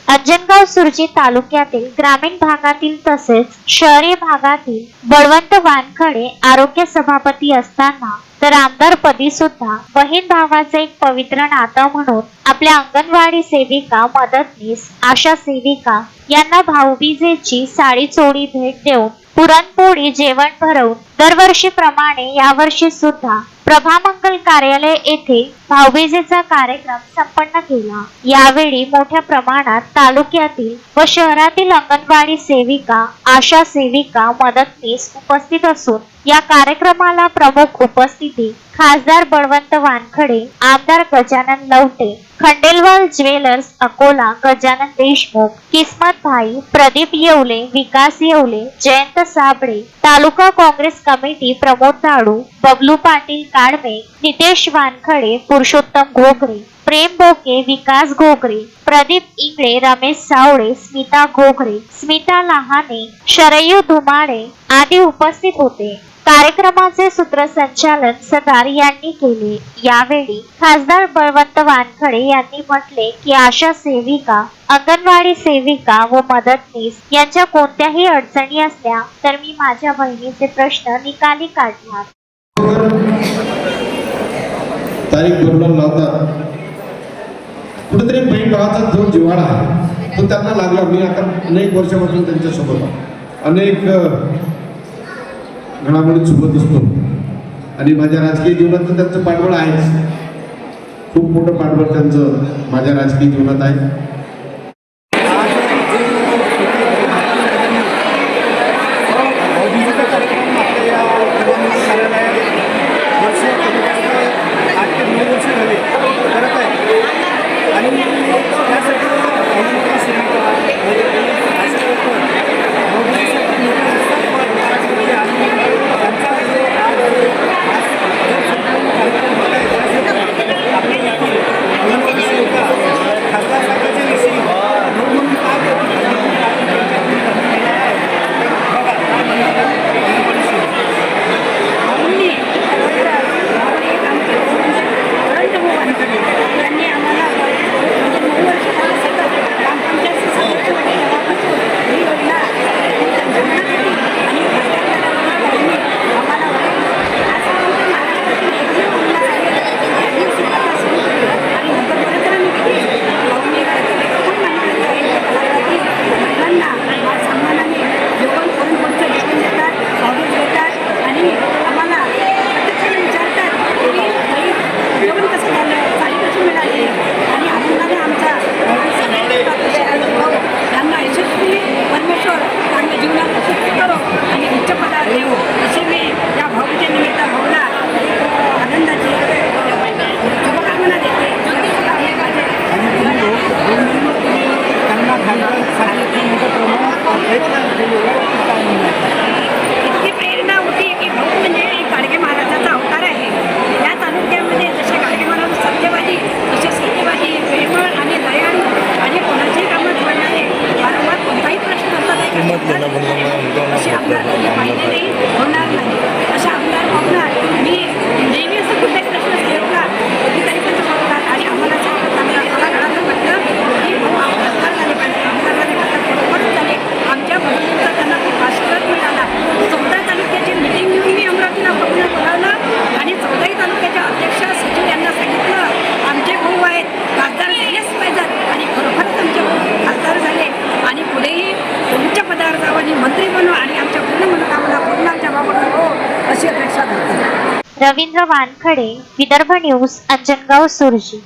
अंजनगाव सुरजी तालुक्यातील ग्रामीण भागातील तसेच शहरी भागातील बळवंत वानखडे आरोग्य सभापती असताना तर आमदारपदी सुद्धा बहीण भावाचे एक पवित्र नातं म्हणून आपल्या अंगणवाडी सेविका, मदतनीस, आशा सेविका यांना भाऊबीजेची साडी चोळी भेट देऊन पुरणपोळी जेवण भरवून दरवर्षीप्रमाणे यावर्षी सुद्धा प्रभामंगल कार्यालय येथे भाऊबीजेचा कार्यक्रम संपन्न केला। यावेळी मोठ्या प्रमाणात तालुक्यातील व शहरातील अंगणवाडी सेविका, आशा सेविका, मदतनीस उपस्थित असून या कार्यक्रमाला प्रमुख उपस्थिती खासदार बळवंत वानखडे, आमदार गजानन लवटे, खंडेलवाल ज्वेलर्स अकोला गजानन देशमुख, किस्मत भाई, प्रदीप येवले, विकास येवले, जयंत साबळे, तालुका काँग्रेस कमिटी प्रमोद दाडू, बबलू पाटील काडमे, नितेश वानखडे, पुरुषोत्तम घोगरे, प्रेम बोके, विकास घोगरे, प्रदीप इंगळे, रमेश सावळे, स्मिता घोगरे, स्मिता लहाने, शरयू धुमाडे आदी उपस्थित होते। कार्यक्रमाचे सूत्रसंचालन सदार यांनी केले। यावेळी खासदार बळवंत वानखडे यांनी म्हटले की आशा सेविका, अंगणवाडी सेविका व मदतनीस यांच्या कोणत्याही अडचणी असल्या तर मी माझ्या बहिणीचे प्रश्न निकाली काढणार। तारीख बरोबर लावतात कुठेतरी बहीण भावाचा जो जिव्हाळा आहे तो त्यांना लागला। मी आता अनेक वर्षापासून त्यांच्यासोबत अनेक घडामोडी सोबत असतो आणि माझ्या राजकीय जीवनात तर त्यांचं पाठबळ आहेच, खूप मोठं पाठबळ त्यांचं माझ्या राजकीय जीवनात आहे। इतकी प्रेरणा होती की भाऊ म्हणजे गाडगे महाराजाचा अवतार आहे। या तालुक्यामध्ये जसे गाडगे महाराज सत्यवादी, तसे सत्यवादी, प्रेमळ आणि दयाळू आणि कोणाचेही कामात पडणारे, वारंवार कोणताही प्रश्न असला असे आमदार कधी पाहिले नाही, होणार नाही। अशा आमदार होणार मी नेहमी असं कुठलाही प्रश्न घेतला कधीतरी पण बघतात आणि आम्हाला मला घरात वाटलं की भाऊ आमदार झाले पाहिजे, आमदार झाले पाहिजे, बरोबरच झाले। आमच्या बहिणींचा त्यांना खूप आशीर्वाद मिळाला। 14 तालुक्याची मिटिंग घेऊन मी अमरावतीला बोलावलं आणि 14 तालुक्याच्या अध्यक्ष सचिव यांना सांगितलं आमचे भाऊ आहेत, खासदार झालेच पाहिजेत आणि खरोखरच आमचे भाऊ खासदार झाले आणि पुढेही उच्च पदावर जावं आणि मंत्री बनवा आणि आमच्या पूर्ण मनोकामना पूर्ण आमच्या बाबांना हो अशी अपेक्षा करतो। रवींद्र वानखडे, विदर्भ न्यूज, अंजनगाव सुरजी।